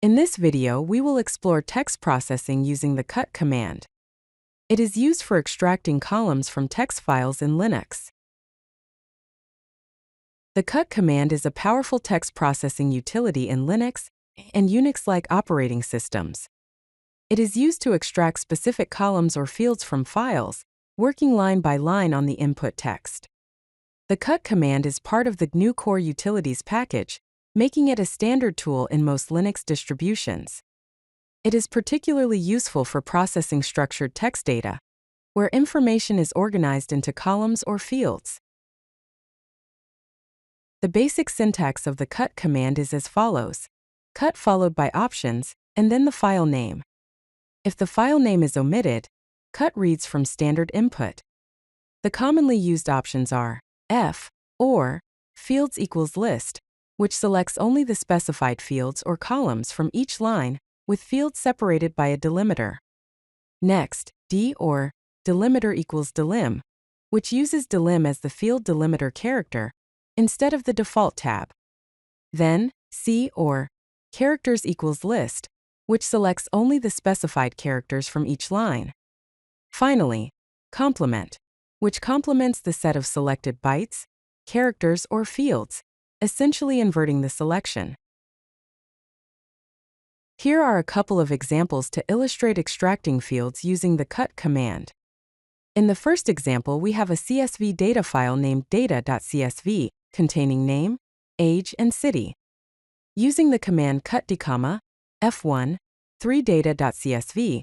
In this video, we will explore text processing using the cut command. It is used for extracting columns from text files in Linux. The cut command is a powerful text processing utility in Linux and Unix-like operating systems. It is used to extract specific columns or fields from files, working line by line on the input text. The cut command is part of the GNU Core Utilities package, making it a standard tool in most Linux distributions. It is particularly useful for processing structured text data, where information is organized into columns or fields. The basic syntax of the cut command is as follows: cut followed by options, and then the file name. If the file name is omitted, cut reads from standard input. The commonly used options are f or fields equals list, which selects only the specified fields or columns from each line, with fields separated by a delimiter. Next, d or delimiter equals delim, which uses delim as the field delimiter character instead of the default tab. Then, c or characters equals list, which selects only the specified characters from each line. Finally, complement, which complements the set of selected bytes, characters, or fields, essentially inverting the selection. Here are a couple of examples to illustrate extracting fields using the cut command. In the first example, we have a CSV data file named data.csv containing name, age, and city. Using the command cut f1, 3data.csv,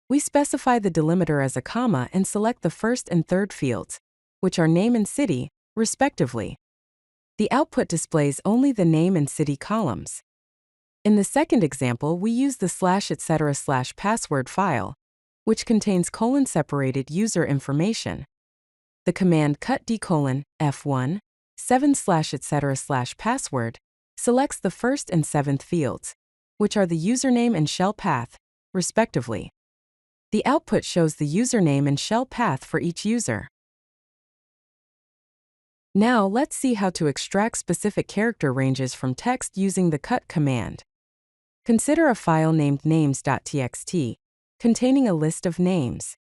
we specify the delimiter as a comma and select the first and third fields, which are name and city, respectively. The output displays only the name and city columns. In the second example, we use the /etc/password file, which contains colon-separated user information. The command cut f1, 7/etc/password selects the first and seventh fields, which are the username and shell path, respectively. The output shows the username and shell path for each user. Now let's see how to extract specific character ranges from text using the cut command. Consider a file named names.txt, containing a list of names.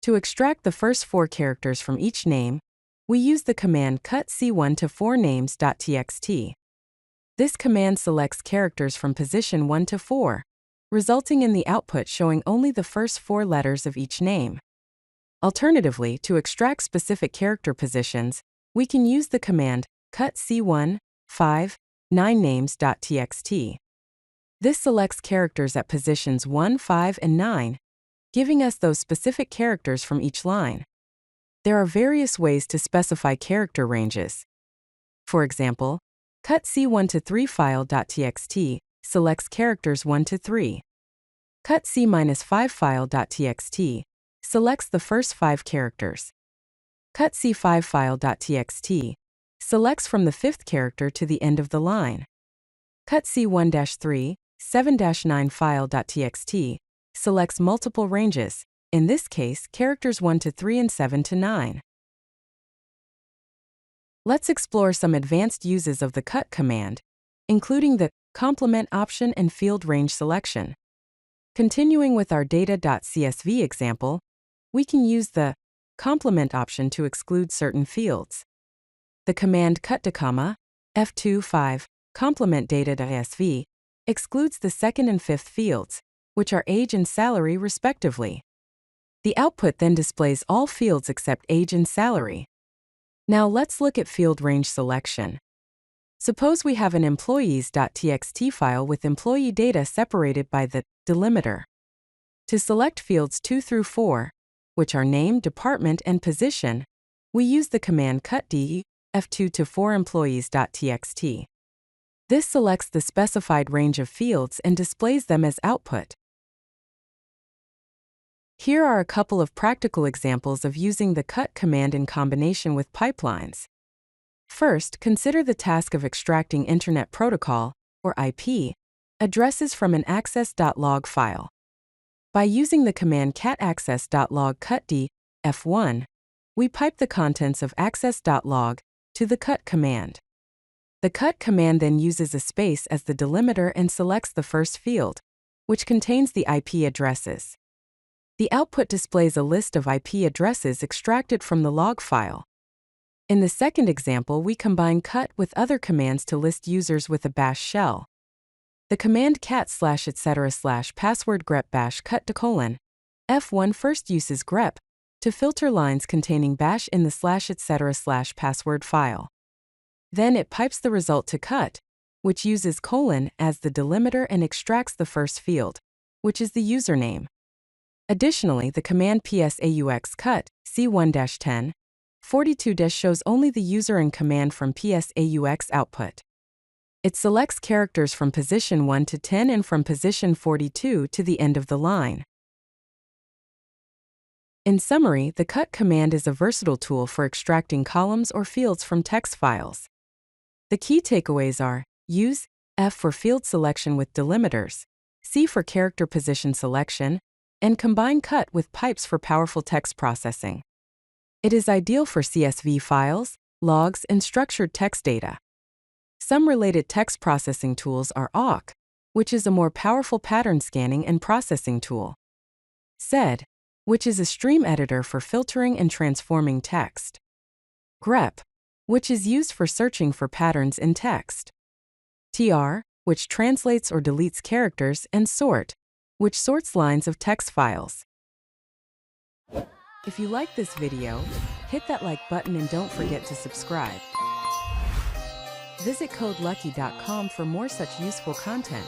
To extract the first 4 characters from each name, we use the command cut c1 to 4 names.txt. This command selects characters from position 1 to 4, resulting in the output showing only the first 4 letters of each name. Alternatively, to extract specific character positions, we can use the command cut c1, 5, 9 names.txt. This selects characters at positions 1, 5, and 9, giving us those specific characters from each line. There are various ways to specify character ranges. For example, cut c1 to 3 file.txt selects characters 1 to 3. Cut c-5 file.txt selects the first 5 characters. Cut c5 file.txt selects from the 5th character to the end of the line. Cut c1-3, 7-9 file.txt selects multiple ranges, in this case characters 1 to 3 and 7 to 9. Let's explore some advanced uses of the cut command, including the complement option and field range selection. Continuing with our data.csv example, we can use the complement option to exclude certain fields. The command cut f2, 5 complement data.csv excludes the second and fifth fields, which are age and salary respectively. The output then displays all fields except age and salary. Now let's look at field range selection. Suppose we have an employees.txt file with employee data separated by the delimiter. To select fields 2 through 4, which are name, department, and position, we use the command cut f2 to 4 employees.txt. This selects the specified range of fields and displays them as output. Here are a couple of practical examples of using the cut command in combination with pipelines. First, consider the task of extracting Internet Protocol, or IP, addresses from an access.log file. By using the command cat access.log cut f1, we pipe the contents of access.log to the cut command. The cut command then uses a space as the delimiter and selects the first field, which contains the IP addresses. The output displays a list of IP addresses extracted from the log file. In the second example, we combine cut with other commands to list users with a bash shell. The command cat/etc/password grep bash cut : F1 first uses grep to filter lines containing bash in the /etc/password file. Then it pipes the result to cut, which uses : as the delimiter and extracts the first field, which is the username. Additionally, the command psaux cut C1-10 42- shows only the user and command from psaux output. It selects characters from position 1 to 10 and from position 42 to the end of the line. In summary, the cut command is a versatile tool for extracting columns or fields from text files. The key takeaways are: use F for field selection with delimiters, C for character position selection, and combine cut with pipes for powerful text processing. It is ideal for CSV files, logs, and structured text data. Some related text processing tools are awk, which is a more powerful pattern scanning and processing tool, sed, which is a stream editor for filtering and transforming text, grep, which is used for searching for patterns in text, tr, which translates or deletes characters, and sort, which sorts lines of text files. If you like this video, hit that like button and don't forget to subscribe. Visit codelucky.com for more such useful content.